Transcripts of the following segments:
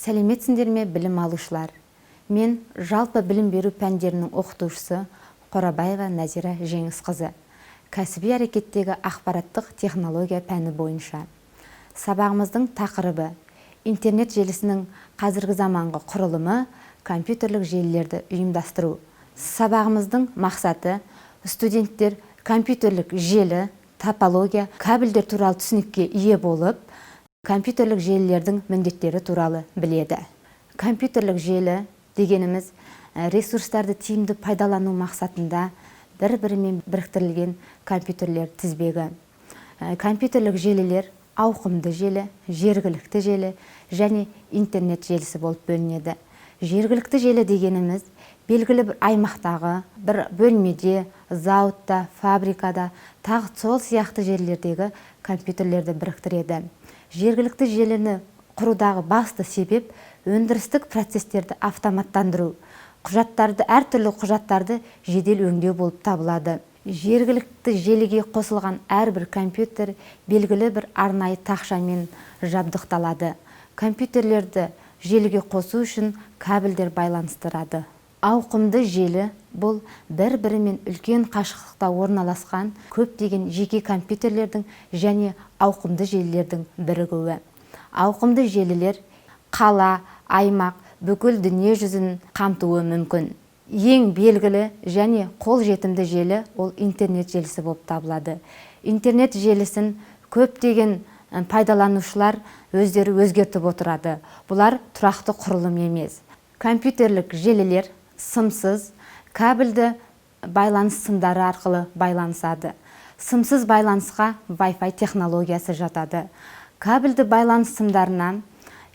Сәлеметсіңдер ме білім алушылар? Мен жалпы білім беру пәндерінің оқытушысы Корабаева Н қызы. Кәсіби әрекеттегі ақпараттық технология пәні бойынша. Сабағымыздың тақырыбы интернет желісінің қазіргі заманғы құрылымы, компьютерлік желілерді ұйымдастыру. Сабағымыздың мақсаты студенттер компьютерлік желі, топология, кабельдер туралы түсінікке ие болып, компьютерлік желілердің міндеттері туралы біледі. Компьютерлік желі дегеніміз ресурстарды тиімді пайдалану мақсатында бір-бірімен біріктірілген компьютерлер тізбегі. Компьютерлік желілер ауқымды желі, жергілікті желі және интернет желісі болып бөлінеді. Жергілікті желі дегеніміз белгілі бір аймақтағы, бір бөлмеде, зауытта, фабрикада, тағы сол сияқты жерлердегі компьютерлерді біріктіреді. Жергілікті желіні құрудағы басты себеп өндірістік процестерді автоматтандыру, әртүрлі құжаттарды жедел өңдеу болып табылады. Жергілікті желіге қосылған әрбір компьютер белгілі бір арнайы тақшамен жабдықталады. Компьютерлерді желіге қосу үшін кабельдер байланыстырады. Ауқымды желі бұл бір-бірімен үлкен қашықтықта орналасқан көптеген жеке компьютерлердің және ауқымды желілердің бірігуі. Ауқымды желілер қала, аймақ, бүкіл дүние жүзін қамтуы мүмкін. Ең белгілі және қолжетімді желі ол интернет желісі болып табылады. Интернет желісін көптеген пайдаланушылар өздері өзгертіп отырады. Бұлар тұрақты құрылым емес. Компьютерлік желілер сымсыз, кабельді байланыс сымдары арқылы байланысады. Сымсыз байланысқа Wi-Fi технологиясы жатады. Кабельді байланыс сымдарына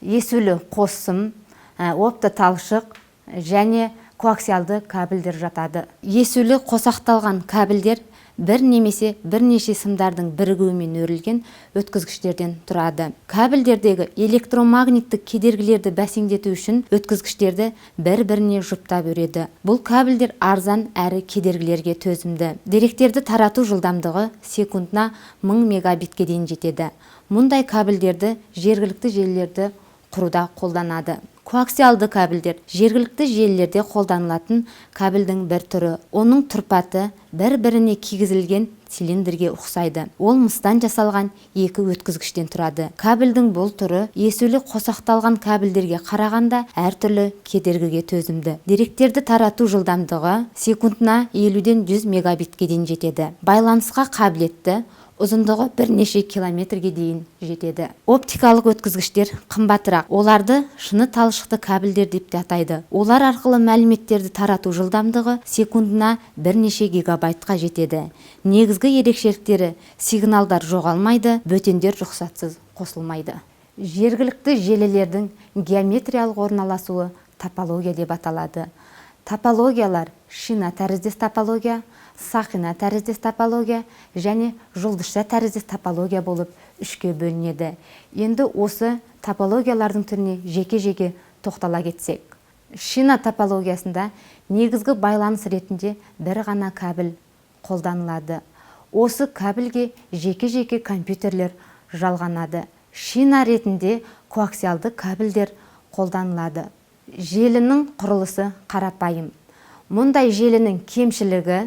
есулі қос сым, оптоталшық және коаксиалды кабельдер жатады. Есулі қосақталған кабельдер бір немесе бірнеше сымдардың бірігуімен өрілген өткізгіштерден тұрады. Кабельдердегі электромагниттік кедергілерді бәсеңдету үшін өткізгіштерді бір-біріне жұптап өреді. Бұл кабельдер арзан әрі кедергілерге төзімді. Деректерді тарату жылдамдығы секундына 1000 мегабитке дейін жетеді. Мұндай кабельдерді жергілікті желілерді құруда қолданады. Коаксиалды кабельдер жергілікті желілерде қолданылатын кабельдің бір түрі. Оның тұрпаты бір-біріне кигізілген цилиндрге ұқсайды. Ол мыстан жасалған екі өткізгіштен тұрады. Кабельдің бұл түрі есулі қосақталған кабельдерге қарағанда әртүрлі кедергіге төзімді. Деректерді тарату жылдамдығы секундына 50-ден 100 мегабитке дейін жетеді. Байланысқа қабілетті, ұзындығы бірнеше километрге дейін жетеді. Оптикалық өткізгіштер қымбатырақ. Оларды шыны талшықты кабельдер деп те атайды. Олар арқылы мәліметтерді тарату жылдамдығы секундына бірнеше гигабайтқа жетеді. Негізгі ерекшеліктері сигналдар жоғалмайды, бөтендер рұқсатсыз қосылмайды. Жергілікті желілердің геометриялық орналасуы топология деп аталады. Топологиялар шина тәріздес топология, сақина тәріздес топология және жұлдызша тәріздес топология болып үшке бөлінеді. Енді осы топологиялардың түріне жеке-жеке тоқтала кетсек. Шина топологиясында негізгі байланыс ретінде бір ғана кабель қолданылады. Осы кабельге жеке-жеке компьютерлер жалғанады. Шина ретінде коаксиалды кабельдер қолданылады. Желінің құрылысы қарапайым. Мұндай желінің кемшілігі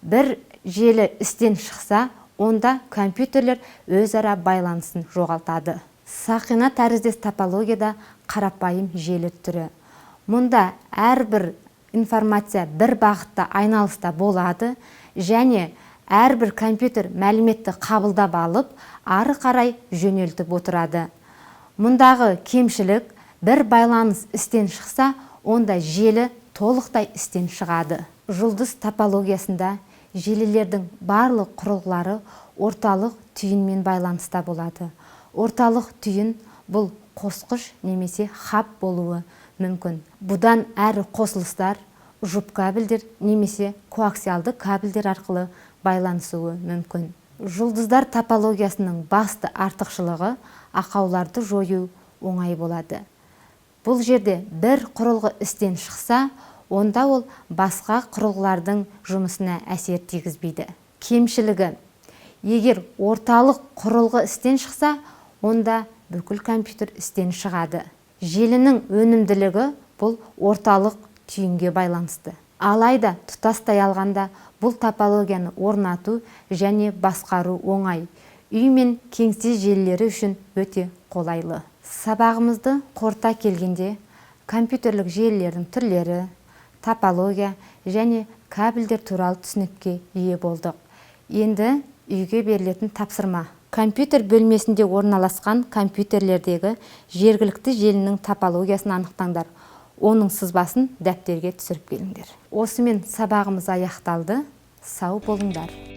бір желі істен шықса, онда компьютерлер өзара байланысын жоғалтады. Сақина тәріздес топологияда қарапайым желі түрі. Мұнда әрбір информация бір бағытта айналыста болады және әрбір компьютер мәліметті қабылдап алып, ары қарай жөнелтіп отырады. Мұндағы кемшілік бір байланыс істен шықса, онда желі толықтай істен шығады. Жұлдыз топологиясында желілердің барлық құрылғылары орталық түйінмен байланыста болады. Орталық түйін бұл қосқыш немесе хаб болуы мүмкін. Бұдан әрі қосылыстар жұп кабельдер немесе коаксиалды кабельдер арқылы байланысуы мүмкін. Жұлдыздар топологиясының басты артықшылығы ақауларды жою оңай болады. Бұл жерде бір құрылғы істен шықса, онда ол басқа құрылғылардың жұмысына әсер тигізбейді. Кемшілігі: егер орталық құрылғы істен шықса, онда бүкіл компьютер істен шығады. Желінің өнімділігі бұл орталық түйінге байланысты. Алайда тұтастай алғанда бұл топологияны орнату және басқару оңай. Үй мен кеңсе желілері үшін өте қолайлы. Сабағымызды қорыта келгенде компьютерлік желілердің түрлері, топология және кабельдер туралы түсінікке ие болдық. Енді үйге берілетін тапсырма. Компьютер бөлмесінде орналасқан компьютерлердегі жергілікті желінің топологиясын анықтаңдар. Оның сызбасын дәптерге түсіріп келіңдер. Осымен сабағымыз аяқталды. Сау болыңдар.